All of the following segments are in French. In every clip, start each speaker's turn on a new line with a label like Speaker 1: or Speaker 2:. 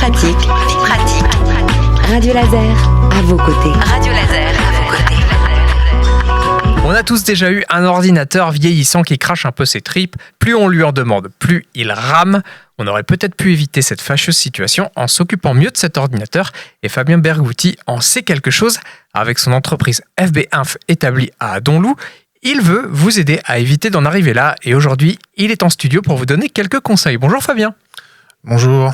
Speaker 1: pratique. Radio Laser, à vos côtés. Radio Laser, à vos côtés.
Speaker 2: On a tous déjà eu un ordinateur vieillissant qui crache un peu ses tripes. Plus on lui en demande, plus il rame. On aurait peut-être pu éviter cette fâcheuse situation en s'occupant mieux de cet ordinateur. Et Fabien Bergouti en sait quelque chose. Avec son entreprise FB Inf établie à Donloup, il veut vous aider à éviter d'en arriver là. Et aujourd'hui, il est en studio pour vous donner quelques conseils. Bonjour Fabien.
Speaker 3: Bonjour.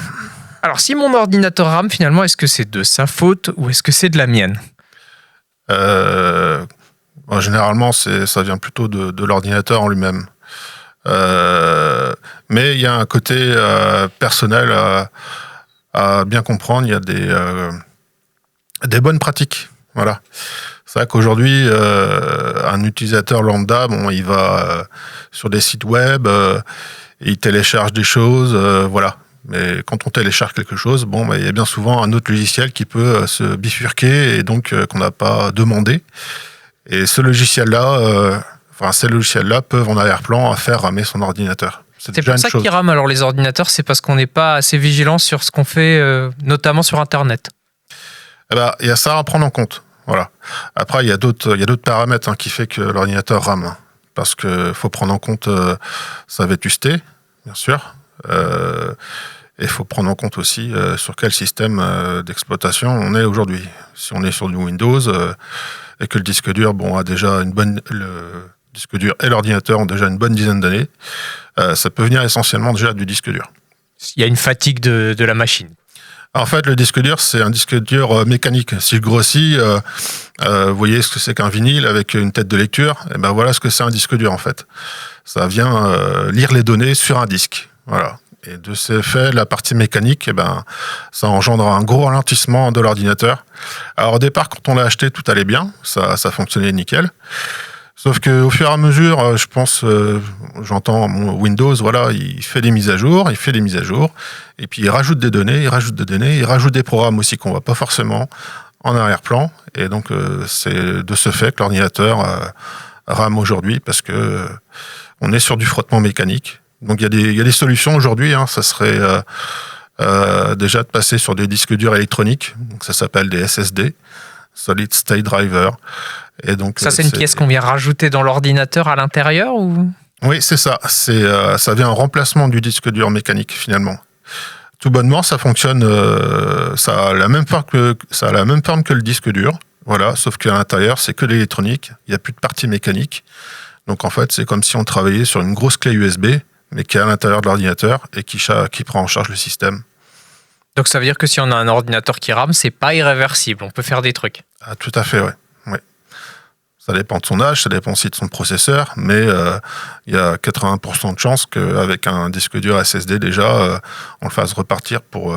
Speaker 2: Alors si mon ordinateur rame, finalement, est-ce que c'est de sa faute ou est-ce que c'est de la mienne ?
Speaker 3: Généralement, ça vient plutôt de l'ordinateur en lui-même. Mais il y a un côté personnel à bien comprendre. Il y a des bonnes pratiques. Voilà. C'est vrai qu'aujourd'hui, un utilisateur lambda, il va sur des sites web, il télécharge des choses, voilà. Mais quand on télécharge quelque chose, il y a bien souvent un autre logiciel qui peut se bifurquer et donc qu'on n'a pas demandé. Et ces logiciels-là peuvent en arrière-plan faire ramer son ordinateur.
Speaker 2: C'est pour ça qu'ils rament alors les ordinateurs, c'est parce qu'on n'est pas assez vigilant sur ce qu'on fait, notamment sur Internet.
Speaker 3: Il y a ça à prendre en compte. Voilà. Après, il y a d'autres paramètres qui font que l'ordinateur rame. Parce qu'il faut prendre en compte sa vétusté, bien sûr. Et il faut prendre en compte aussi sur quel système d'exploitation on est aujourd'hui. Si on est sur du Windows et que le disque dur a déjà le disque dur et l'ordinateur ont déjà une bonne dizaine d'années, ça peut venir essentiellement déjà du disque dur.
Speaker 2: Il y a une fatigue de la machine.
Speaker 3: En fait, le disque dur, c'est un disque dur mécanique. S'il grossit, vous voyez ce que c'est qu'un vinyle avec une tête de lecture, et voilà ce que c'est un disque dur en fait. Ça vient lire les données sur un disque. Voilà. Et de ce fait, la partie mécanique, ça engendre un gros ralentissement de l'ordinateur. Alors au départ, quand on l'a acheté, tout allait bien, ça fonctionnait nickel. Sauf qu'au fur et à mesure, je pense, j'entends Windows, il fait des mises à jour, et puis il rajoute des données, il rajoute des programmes aussi qu'on voit pas forcément en arrière-plan. Et donc c'est de ce fait que l'ordinateur rame aujourd'hui, parce que on est sur du frottement mécanique. Donc il y a des solutions aujourd'hui, ça serait déjà de passer sur des disques durs électroniques, donc ça s'appelle des SSD, Solid State Driver. Et donc
Speaker 2: ça c'est une pièce qu'on vient rajouter dans l'ordinateur à l'intérieur ou ?
Speaker 3: Oui, c'est ça. Ça vient en remplacement du disque dur mécanique finalement. Tout bonnement, ça fonctionne, ça a la même forme que le disque dur. Voilà, sauf qu'à l'intérieur, c'est que l'électronique, il n'y a plus de partie mécanique. Donc en fait, c'est comme si on travaillait sur une grosse clé USB, mais qui est à l'intérieur de l'ordinateur et qui prend en charge le système.
Speaker 2: Donc ça veut dire que si on a un ordinateur qui rame, c'est pas irréversible, on peut faire des trucs.
Speaker 3: Ah, tout à fait, ouais. Ça dépend de son âge, ça dépend aussi de son processeur, mais il y a 80% de chances qu'avec un disque dur SSD déjà, on le fasse repartir pour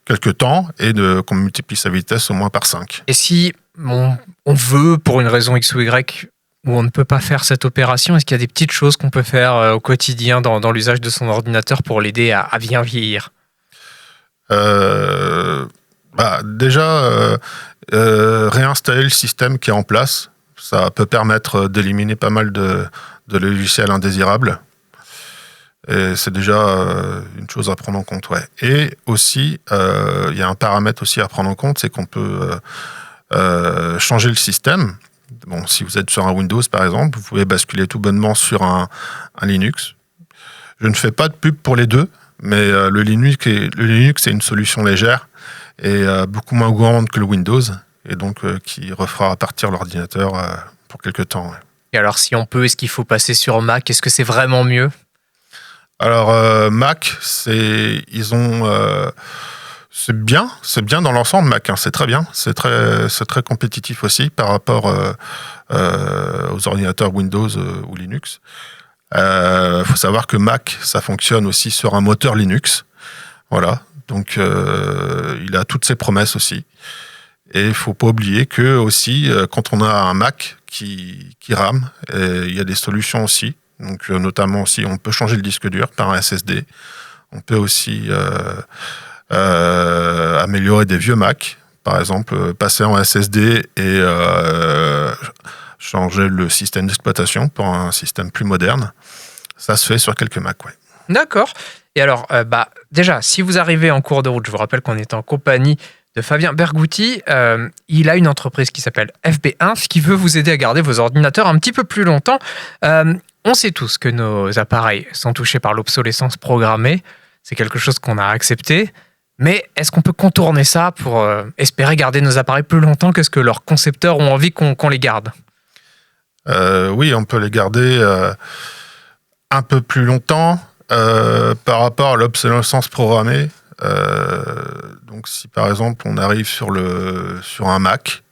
Speaker 3: quelques temps et qu'on multiplie sa vitesse au moins par 5.
Speaker 2: Et si on veut, pour une raison X ou Y, où on ne peut pas faire cette opération, est-ce qu'il y a des petites choses qu'on peut faire au quotidien dans l'usage de son ordinateur pour l'aider à bien vieillir ?
Speaker 3: Déjà, réinstaller le système qui est en place. Ça peut permettre d'éliminer pas mal de logiciels indésirables. Et c'est déjà une chose à prendre en compte. Ouais. Et aussi, il y a un paramètre aussi à prendre en compte, c'est qu'on peut changer le système. Si vous êtes sur un Windows, par exemple, vous pouvez basculer tout bonnement sur un Linux. Je ne fais pas de pub pour les deux, mais le Linux est une solution légère et beaucoup moins gourmande que le Windows. Et donc qui refera partir l'ordinateur pour quelques temps. Ouais.
Speaker 2: Et alors si on peut, est-ce qu'il faut passer sur Mac ? Est-ce que c'est vraiment mieux ?
Speaker 3: Alors Mac, c'est bien dans l'ensemble Mac, c'est très bien, c'est très compétitif aussi par rapport aux ordinateurs Windows ou Linux. Faut savoir que Mac, ça fonctionne aussi sur un moteur Linux. Voilà, donc il a toutes ses promesses aussi. Et il ne faut pas oublier que aussi, quand on a un Mac qui rame, il y a des solutions aussi. Donc, notamment aussi, on peut changer le disque dur par un SSD. On peut aussi améliorer des vieux Mac. Par exemple, passer en SSD et changer le système d'exploitation pour un système plus moderne. Ça se fait sur quelques Mac, ouais.
Speaker 2: D'accord. Et alors, déjà, si vous arrivez en cours de route, je vous rappelle qu'on est en compagnie de Fabien Bergouti. Il a une entreprise qui s'appelle FB-Inf qui veut vous aider à garder vos ordinateurs un petit peu plus longtemps. On sait tous que nos appareils sont touchés par l'obsolescence programmée. C'est quelque chose qu'on a accepté. Mais est-ce qu'on peut contourner ça pour espérer garder nos appareils plus longtemps que ce que leurs concepteurs ont envie qu'on les garde ?
Speaker 3: Oui, on peut les garder un peu plus longtemps par rapport à l'obsolescence programmée. Donc si par exemple on arrive sur un Mac,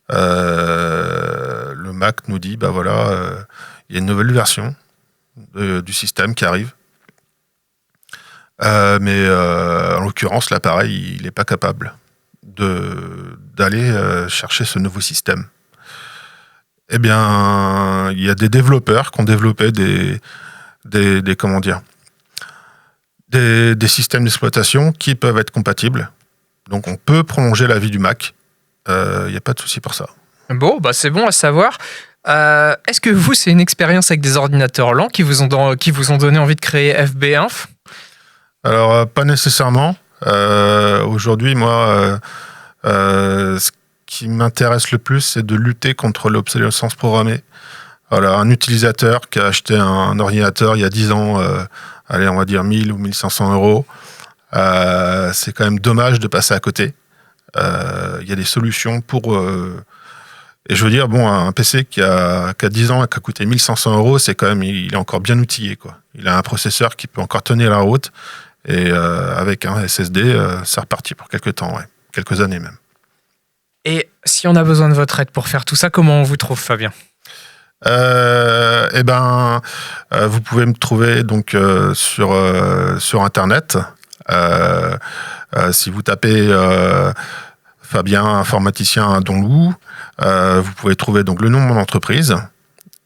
Speaker 3: le Mac nous dit il y a une nouvelle version du système qui arrive. Mais en l'occurrence, l'appareil, il n'est pas capable d'aller chercher ce nouveau système. Eh bien, il y a des développeurs qui ont développé des systèmes d'exploitation qui peuvent être compatibles. Donc, on peut prolonger la vie du Mac. Il n'y a pas de souci pour ça.
Speaker 2: Bon, c'est bon à savoir. Est-ce que vous, c'est une expérience avec des ordinateurs lents qui vous ont donné envie de créer FB-Inf ?
Speaker 3: Alors, pas nécessairement. Aujourd'hui, moi, ce qui m'intéresse le plus, c'est de lutter contre l'obsolescence programmée. Voilà, un utilisateur qui a acheté un ordinateur il y a 10 ans, on va dire 1000 ou 1500 euros, c'est quand même dommage de passer à côté. Il y a des solutions pour... et je veux dire, un PC qui a 10 ans et qui a coûté 1500 euros, c'est quand même, il est encore bien outillé, quoi. Il a un processeur qui peut encore tenir la route. Et avec un SSD, c'est reparti pour quelques temps, quelques années même.
Speaker 2: Et si on a besoin de votre aide pour faire tout ça, comment on vous trouve, Fabien ?
Speaker 3: Vous pouvez me trouver donc sur Internet. Si vous tapez Fabien, informaticien à Donloup, vous pouvez trouver donc le nom de mon entreprise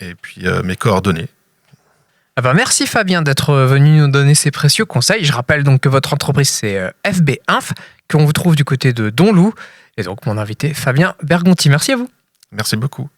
Speaker 3: et puis mes coordonnées.
Speaker 2: Merci Fabien d'être venu nous donner ces précieux conseils. Je rappelle donc que votre entreprise c'est FB-Inf, qu'on vous trouve du côté de Donloup. Et donc mon invité Fabien Bergouti. Merci à vous.
Speaker 3: Merci beaucoup.